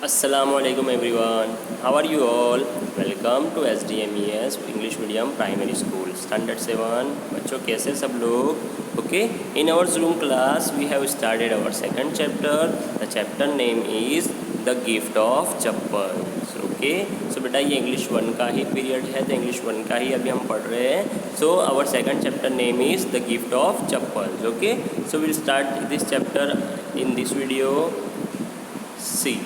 Assalamualaikum everyone. How are you all? Welcome to SDMES English Medium Primary School Standard 7. बच्चों कैसे सब लोग? Okay. In our Zoom class we have started our second chapter. The chapter name is The Gift of Chappals. Okay. So बेटा ये English 1 का ही period है, तो English 1 का ही अभी हम पढ़ रहे हैं. So our second chapter name is The Gift of Chappals. Okay. So we'll start this chapter in this video. See.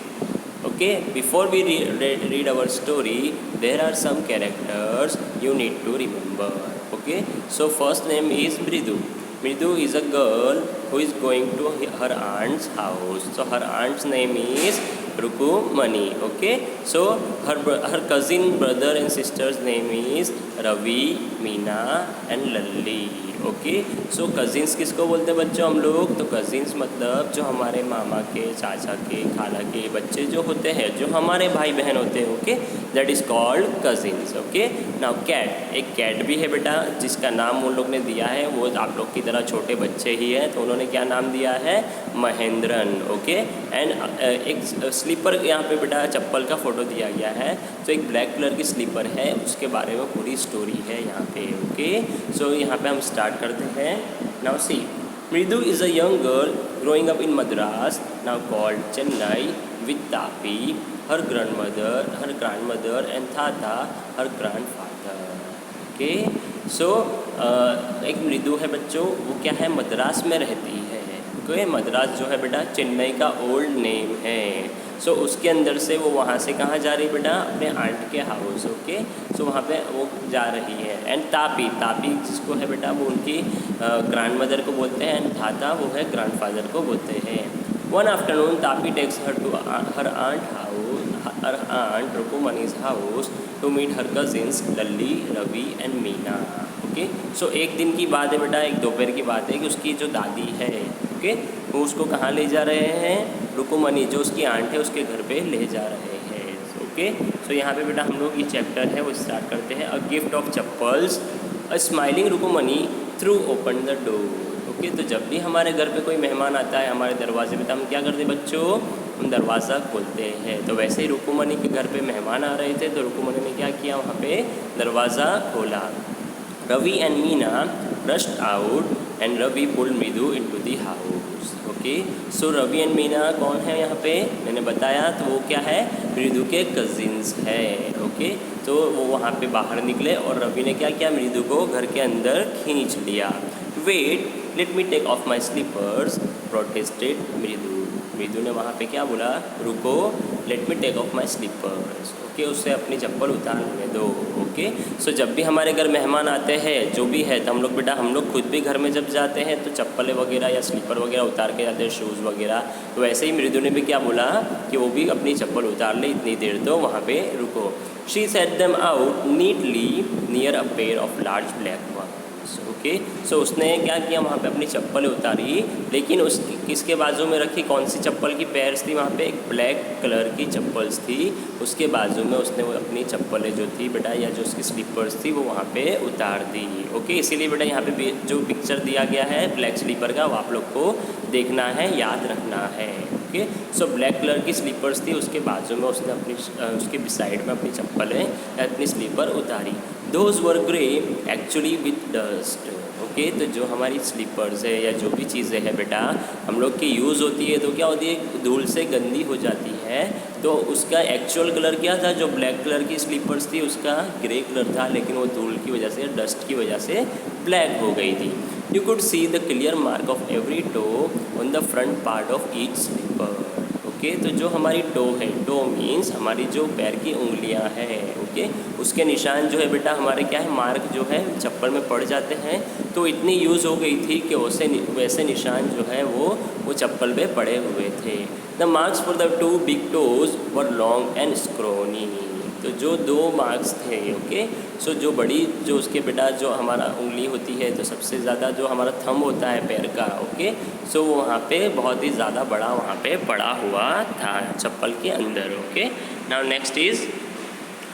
Okay, before we read our story, there are some characters you need to remember. Okay, so first name is Mridu. Mridu is a girl who is going to her aunt's house. So her aunt's name is Rukumani. Okay, so her cousin brother and sister's name is Ravi, Meena and Lalli. Okay. So cousins किसको बोलते हैं बच्चों हम लोग? तो cousins मतलब जो हमारे मामा के, चाचा के, खाला के बच्चे जो होते हैं, जो हमारे भाई बहन होते हैं. Okay, that is called cousins. Okay. Now cat, एक कैट भी है बेटा जिसका नाम उन लोग ने दिया है, वो आप लोग की तरह छोटे बच्चे ही हैं, तो उन्होंने क्या नाम दिया है? महेंद्रन. ओके. एंड एक स्लीपर यहाँ पे बेटा चप्पल का फ़ोटो दिया गया है, तो एक ब्लैक कलर की स्लीपर है, उसके बारे में पूरी स्टोरी है यहाँ पे. ओके. सो यहाँ पे हम स्टार्ट करते हैं. Now see, Mridu is a young girl growing up in Madras now called Chennai with तापी, her grandmother and Thatha her grandfather. Okay. So एक मृदु है बच्चों, वो क्या है? मद्रास में रहती है. ओके. मद्रास जो है बेटा चेन्नई का ओल्ड नेम है. सो उसके अंदर से वो वहाँ से कहाँ जा रही बेटा? अपने आंट के हाउस. ओके. सो वहाँ पे वो जा रही है. एंड तापी जिसको है बेटा वो उनकी ग्रैंडमदर को बोलते हैं, एंड थाता वो है ग्रैंडफादर को बोलते हैं. वन आफ्टरनून तापी takes her to her aunt Rukmini's house to meet her cousins Lalli, Ravi and Meena. Okay. So एक दिन की बात है बेटा, एक दोपहर की बात है कि उसकी जो दादी है, ओके, वो उसको कहाँ ले जा रहे हैं? रुकुमनी जो उसकी आंट है उसके घर पे ले जा रहे हैं. ओके. सो यहाँ पे बेटा हम लोग ये चैप्टर है वो स्टार्ट करते हैं. A gift of chappals. A smiling Rukmini threw open the door. Okay. तो जब भी हमारे घर पे कोई मेहमान आता है हमारे दरवाजे पे, तो हम क्या करते हैं बच्चों? हम दरवाज़ा खोलते हैं. तो वैसे ही रुकुमनी के घर पे मेहमान आ रहे थे, तो रुकुमनी ने क्या किया? वहाँ पे दरवाज़ा खोला. Ravi and Meena rushed out and Ravi pulled Mridu into the house. Okay. So Ravi and Meena कौन है यहाँ पे? मैंने बताया, तो वो क्या है? मृदु के कजिन्स है. ओके. तो वो वहाँ पे बाहर निकले और रवि ने क्या किया? मृदु को घर के अंदर खींच लिया. Wait, let me take off my slippers protested Mridu. Mridu ने वहाँ पे क्या बोला? रुको, let me take off my slippers. Okay. उससे अपनी चप्पल उतारने दो. ओके. सो जब भी हमारे घर मेहमान आते हैं जो भी है, तो हम लोग बेटा हम लोग खुद भी घर में जब जाते हैं तो चप्पलें वगैरह या स्लीपर वगैरह उतार के जाते हैं, शूज़ वगैरह. तो वैसे ही मृदु ने भी क्या बोला कि वो भी अपनी चप्पल उतार ले, इतनी देर तो वहाँ पे रुको. She set them out neatly near a pair of large black ones. Okay. So उसने क्या किया? वहाँ पे अपनी चप्पलें उतारी, लेकिन उसकी किसके बाजू में रखी? कौन सी चप्पल की पैर्स थी? वहाँ पे एक ब्लैक कलर की चप्पल्स थी, उसके बाजू में उसने वो अपनी चप्पलें जो थी बेटा, या जो उसकी स्लीपर्स थी, वो वहाँ पे उतार दी. ओके. इसीलिए बेटा यहाँ पे जो पिक्चर दिया गया है ब्लैक स्लीपर का, वो आप लोग को देखना है, याद रखना है. ओके. सो ब्लैक कलर की स्लीपर्स थी, उसके बाजू में उसने अपनी उसके साइड में अपनी चप्पलें अपनी स्लीपर उतारी. Those were grey actually with dust. Okay. तो जो हमारी स्लीपर्स है या जो भी चीज़ें हैं बेटा हम लोग की यूज़ होती है, तो क्या होती है? धूल से गंदी हो जाती है. तो उसका एक्चुअल कलर क्या था? जो ब्लैक कलर की स्लीपर्स थी उसका ग्रे कलर था, लेकिन वो धूल की वजह से, डस्ट की वजह से ब्लैक हो गई थी. You could see the clear mark of every toe on the front part of each slipper. Okay. तो जो हमारी टो है, टो मीन्स हमारी जो पैर की उंगलियां हैं, ओके, उसके निशान जो है बेटा हमारे क्या है? मार्क जो है चप्पल में पड़ जाते हैं. तो इतनी यूज़ हो गई थी कि वैसे निशान जो है वो चप्पल पे पड़े हुए थे. The marks for the two big toes were long and scrawny. तो जो 2 मार्क्स थे, ओके, सो जो बड़ी जो उसके बेटा जो हमारा उंगली होती है, तो सबसे ज़्यादा जो हमारा थंब होता है पैर का, ओके, सो वो वहाँ पे बहुत ही ज़्यादा बड़ा वहाँ पे पड़ा हुआ था चप्पल के अंदर. ओके. नाउ नेक्स्ट इज़,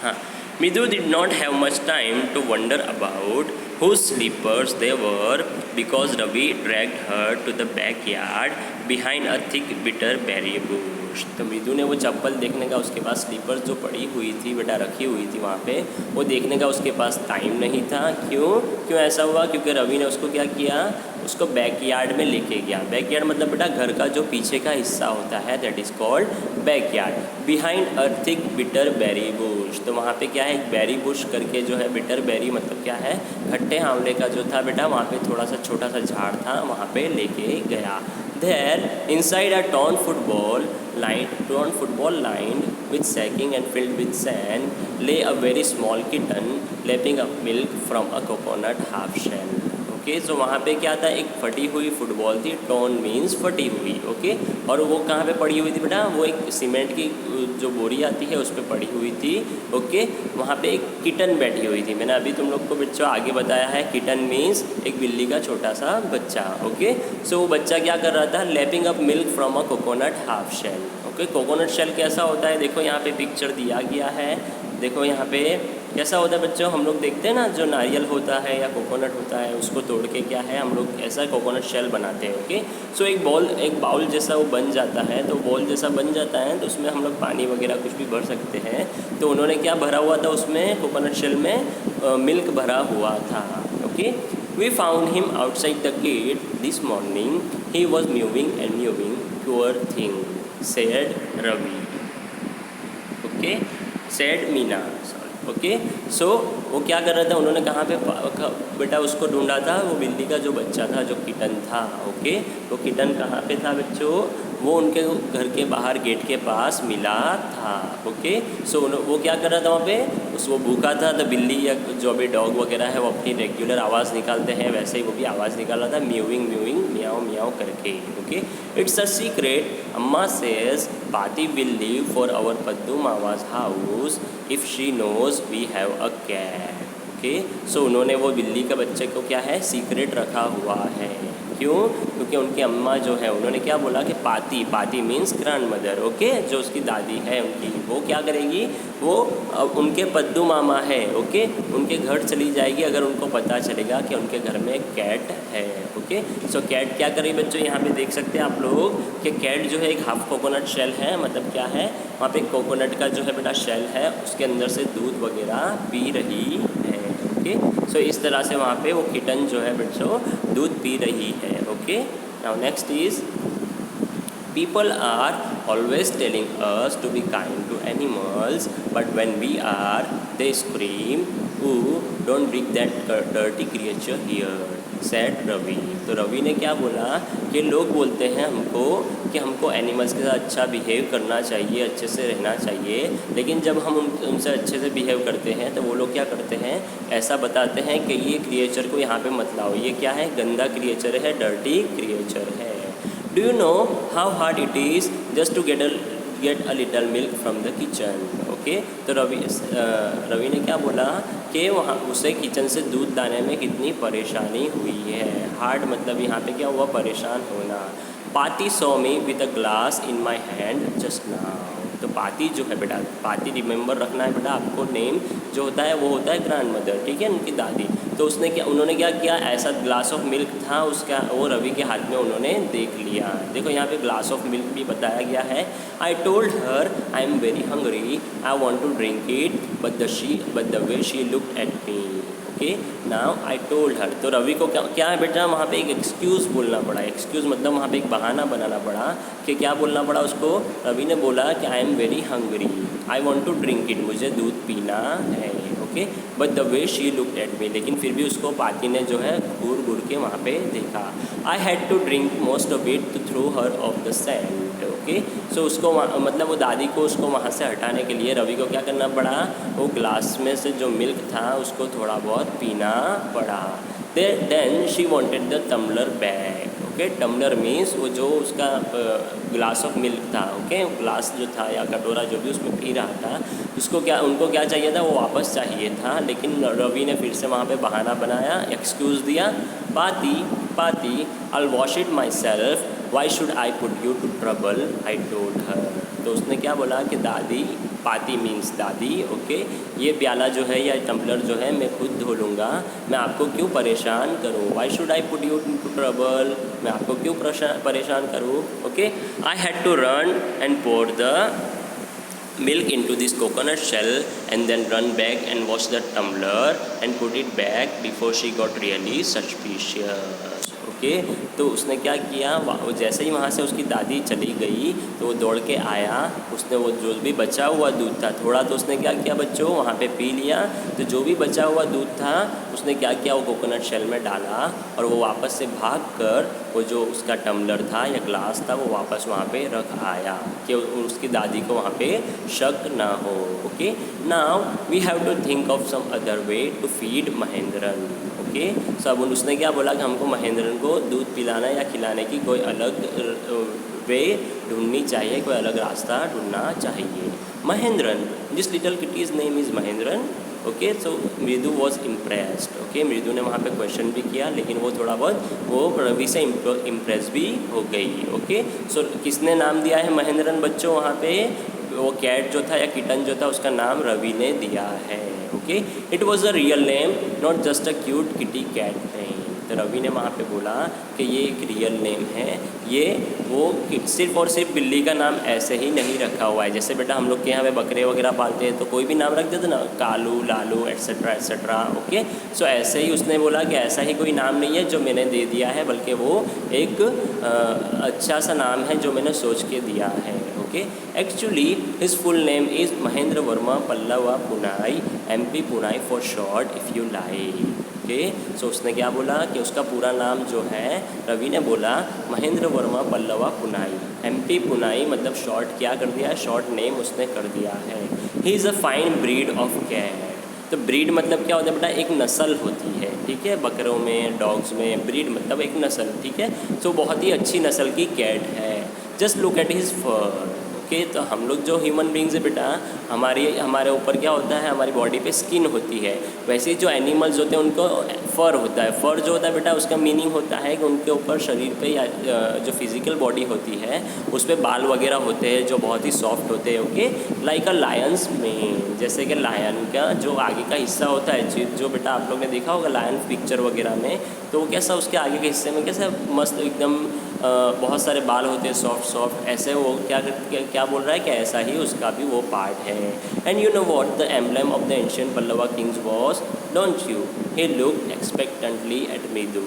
हाँ, Midhu did not have much time to wander about. whose slippers they were, because Ravi dragged her to the backyard behind a thick bitter berry bush. तो मृदु ने वो चप्पल देखने का, उसके पास स्लीपर्स जो पड़ी हुई थी बेटा, रखी हुई थी वहाँ पे, वो देखने का उसके पास टाइम नहीं था। क्यों ऐसा हुआ? क्योंकि रवि ने उसको क्या किया, उसको बैकयार्ड में लेके गया। बैकयार्ड मतलब बेटा घर का जो पीछे का हिस्सा होता है, that is called backyard. Behind a thick bitter berry bush, तो वहाँ पे क्या है, एक बेरी बुश करके जो है, बिटर बेरी मतलब क्या है, खट्टे आंवले का जो था बेटा, वहाँ पे थोड़ा सा छोटा सा झाड़ था, वहाँ पे लेके गया। There, inside a torn football lined with sacking and filled with sand, lay a very small kitten lapping up milk from a coconut half shell. Okay, so वहाँ पे क्या था, एक फटी हुई फुटबॉल थी, टॉर्न मीन्स फटी हुई। ओके, और वो कहाँ पे पड़ी हुई थी बेटा, वो एक सीमेंट की जो बोरी आती है उस पर पड़ी हुई थी। ओके, वहाँ पे एक किटन बैठी हुई थी। मैंने अभी तुम लोग को बच्चों आगे बताया है, किटन मीन्स एक बिल्ली का छोटा सा बच्चा। ओके, सो वो बच्चा क्या कर रहा था, lapping up milk from a coconut half shell. Okay, coconut shell कैसा होता है, देखो यहाँ पे पिक्चर दिया गया है। देखो यहाँ पे कैसा होता है बच्चों, हम लोग देखते हैं ना, जो नारियल होता है या कोकोनट होता है, उसको तोड़ के क्या है, हम लोग ऐसा कोकोनट शेल बनाते हैं। ओके, सो एक बाउल जैसा वो बन जाता है। तो बॉल जैसा बन जाता है तो उसमें हम लोग पानी वगैरह कुछ भी भर सकते हैं। तो उन्होंने क्या भरा हुआ था उसमें, कोकोनट शेल में मिल्क भरा हुआ था। Okay, we found him outside the gate this morning, he was mewing and mewing, poor thing, said Ravi. Okay, said Meena. Okay, so वो क्या कर रहा था, उन्होंने कहाँ पे बेटा उसको ढूंढा था, वो बिल्ली का जो बच्चा था, जो किटन था। ओके, वो किटन कहाँ पे था बच्चों, वो उनके घर के बाहर गेट के पास मिला था। ओके, सो वो क्या कर रहा था वहाँ पे, वो भूखा था, तो बिल्ली या जो भी डॉग वगैरह है वो अपनी रेगुलर आवाज़ निकालते हैं, वैसे ही वो भी आवाज़ निकाल रहा था, म्यूविंग म्यूविंग म्याओ म्याओ करके। Okay, it's a secret, Amma says Paati will leave for our Paddu Mama's house if she knows we have a cat. Okay, so उन्होंने वो बिल्ली का बच्चे को क्या है, सीक्रेट रखा हुआ है। क्यों? क्योंकि उनकी अम्मा जो है, उन्होंने क्या बोला कि पाती मीन्स ग्रैंड मदर। ओके, जो उसकी दादी है उनकी, वो क्या करेगी, वो उनके पद्दू मामा है, ओके, उनके घर चली जाएगी अगर उनको पता चलेगा कि उनके घर में कैट है। ओके, सो कैट क्या करेगी बच्चों, यहाँ पे देख सकते हैं आप लोग कि कैट जो है एक हाफ कोकोनट शेल है, मतलब क्या है, वहाँ पे कोकोनट का जो है बेटा शेल है, उसके अंदर से दूध वगैरह पी रही है। ओके, सो इस तरह से वहाँ पे वो किटन जो है बच्चों दूध पी रही है। Okay, now next is, people are always telling us to be kind to animals, but when we are, they scream, "Ooh, don't bring that dirty creature here," said Ravi. तो रवि ने क्या बोला कि लोग बोलते हैं हमको कि हमको एनिमल्स के साथ अच्छा बिहेव करना चाहिए, अच्छे से रहना चाहिए, लेकिन जब हम उनसे अच्छे से बिहेव करते हैं तो वो लोग क्या करते हैं, ऐसा बताते हैं कि ये क्रिएचर को यहाँ पे मत लाओ, ये क्या है, गंदा क्रिएचर है, डर्टी क्रिएचर है। Do you know how hard it is just to get a little milk from the kitchen? Okay, तो रवि ने क्या बोला कि वहाँ उसे किचन से दूध लाने में कितनी परेशानी हुई है। हार्ड मतलब यहाँ पे क्या हुआ, परेशान होना। पाती saw me with a glass in my hand just now. तो पाती जो है बेटा, पाती रिमेंबर रखना है बेटा आपको, नेम जो होता है वो होता है ग्रैंड मदर, ठीक है, उनकी दादी। तो उन्होंने क्या किया, ऐसा ग्लास ऑफ मिल्क था उसका, वो रवि के हाथ में उन्होंने देख लिया। देखो यहाँ पे ग्लास ऑफ मिल्क भी बताया गया है। I told her I am very hungry, I want to drink it, but the way she looked at me. Okay, now I told her, तो रवि को क्या है बेटा, वहाँ पे एक एक्सक्यूज़ बोलना पड़ा। एक्सक्यूज़ मतलब वहाँ पे एक बहाना बनाना पड़ा कि क्या बोलना पड़ा उसको, रवि ने बोला कि I am very hungry, I want to drink it, मुझे दूध पीना है। Okay, but the way she looked at me, लेकिन फिर भी उसको पाती ने जो है घूर घूर के वहाँ पे देखा। I had to drink most of it to throw her off the scent. Okay, so उसको मतलब वो दादी को उसको वहाँ से हटाने के लिए रवि को क्या करना पड़ा, वो ग्लास में से जो मिल्क था उसको थोड़ा बहुत पीना पड़ा। Then she wanted the tumbler back. Okay, tumbler means वो जो उसका ग्लास ऑफ मिल्क था। ओके, ग्लास जो था या कटोरा जो भी उसमें पी रहा था, उनको क्या चाहिए था, वो वापस चाहिए था, लेकिन रवि ने फिर से वहाँ पे बहाना बनाया, एक्सक्यूज़ दिया। पाती I will wash it myself, why should I put you to trouble, I told her. तो उसने क्या बोला कि दादी, पाती मीन्स दादी, ओके, ये प्याला जो है या टम्पलर जो है मैं खुद धो लूँगा, मैं आपको क्यों परेशान करूँ, why should I put you into trouble, मैं आपको क्यों परेशान करूँ, okay. I had to run and pour the milk into this coconut shell and then run back and wash the tumbler and put it back before she got really suspicious, okay. तो उसने क्या किया, जैसे ही वहाँ से उसकी दादी चली गई तो वो दौड़ के आया, उसने वो जो भी बचा हुआ दूध था थोड़ा, तो उसने क्या किया बच्चों, वहाँ पे पी लिया। तो जो भी बचा हुआ दूध था उसने क्या किया, वो कोकोनट शेल में डाला और वो वापस से भाग कर वो जो उसका टम्बलर था या ग्लास था वो वापस वहाँ पे रख आया कि उसकी दादी को वहाँ पे शक ना हो, okay. Now we have to think of some other way to feed Mahendran, okay. So अब उसने क्या बोला कि हमको महेंद्रन को दूध पिलाना या खिलाने की कोई अलग वे ढूंढनी चाहिए, कोई अलग रास्ता ढूंढना चाहिए। Mahendran, this little kitty's name is Mahendran, okay. So Mridu was impressed, okay. मृदु ने वहाँ पे क्वेश्चन भी किया लेकिन वो थोड़ा बहुत वो रवि से इम्प्रेस भी हो गई, ओके। सो किसने नाम दिया है महेंद्रन बच्चों, वहाँ पे वो कैट जो था या किटन जो था उसका नाम रवि ने दिया है, okay. It was a real name, not just a cute kitty cat name. तो रवि ने वहाँ पे बोला कि ये एक रियल नेम है, ये वो सिर्फ और सिर्फ बिल्ली का नाम ऐसे ही नहीं रखा हुआ है। जैसे बेटा हम लोग के यहाँ पे बकरे वगैरह पालते हैं तो कोई भी नाम रख देते ना, Kalu, Lalu, etcetera etcetera, okay. So ऐसे ही उसने बोला कि ऐसा ही कोई नाम नहीं है जो मैंने दे दिया है, बल्कि वो एक अच्छा सा नाम है जो मैंने सोच के दिया है, okay. Actually his full name is Mahendra Varma Pallava Poonai, MP Poonai for short if you like, okay. So उसने क्या बोला कि उसका पूरा नाम जो है, रवि ने बोला महेंद्र वर्मा पल्लवा पुनाई, MP पुनाई मतलब शॉर्ट क्या कर दिया है, शॉर्ट नेम उसने कर दिया है। He is a fine breed of cat. तो ब्रीड मतलब क्या होता है बेटा, एक नस्ल होती है, ठीक है, बकरों में, डॉग्स में, ब्रीड मतलब एक नस्ल, ठीक है। तो बहुत ही अच्छी नस्ल की कैट है। Just look at his fur, okay. तो हम लोग जो ह्यूमन बींग्स है बेटा, हमारे ऊपर क्या होता है, हमारी बॉडी पे स्किन होती है, वैसे ही जो एनिमल्स होते हैं उनको फ़र होता है। फ़र जो होता है बेटा उसका मीनिंग होता है कि उनके ऊपर शरीर पे या जो फिज़िकल बॉडी होती है उस पर बाल वगैरह होते हैं जो बहुत ही सॉफ्ट होते हैं, ओके। लाइक अ लायंस में, जैसे कि लायन का जो आगे का हिस्सा होता है, जो बेटा आप लोग ने देखा होगा लायन पिक्चर वगैरह में, तो वो कैसा उसके आगे के हिस्से में कैसा मस्त एकदम बहुत सारे बाल होते हैं सॉफ्ट सॉफ्ट, ऐसे वो क्या बोल रहा है कि ऐसा ही उसका भी वो पार्ट है। And you know what the emblem of the ancient Pallava kings was, don't you, he looked expectantly at Mridu.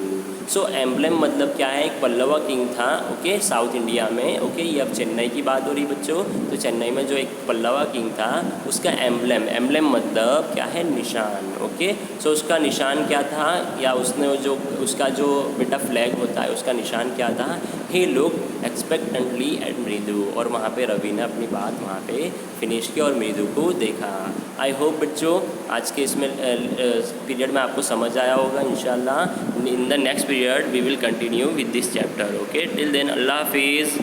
So emblem मतलब क्या है, एक पल्लवा किंग था, ओके, साउथ इंडिया में, ओके। ये अब चेन्नई की बात हो रही बच्चों, तो चेन्नई में जो एक पल्लवा किंग था उसका एम्बलम मतलब क्या है, निशान, ओके। सो उसका निशान क्या था, या उसने जो उसका जो बेटा फ्लैग होता है उसका निशान क्या था, ही लुक एक्सपेक्टेंटली एट मृदु। और वहाँ पे रवि ने अपनी बात वहाँ पे फिनिश की और मृदु को देखा। आई होप बच्चों आज के इसमें पीरियड में आपको समझ आया होगा। इंशाल्लाह in the next period we will continue with this chapter, okay. Till then अल्लाह हाफिज़।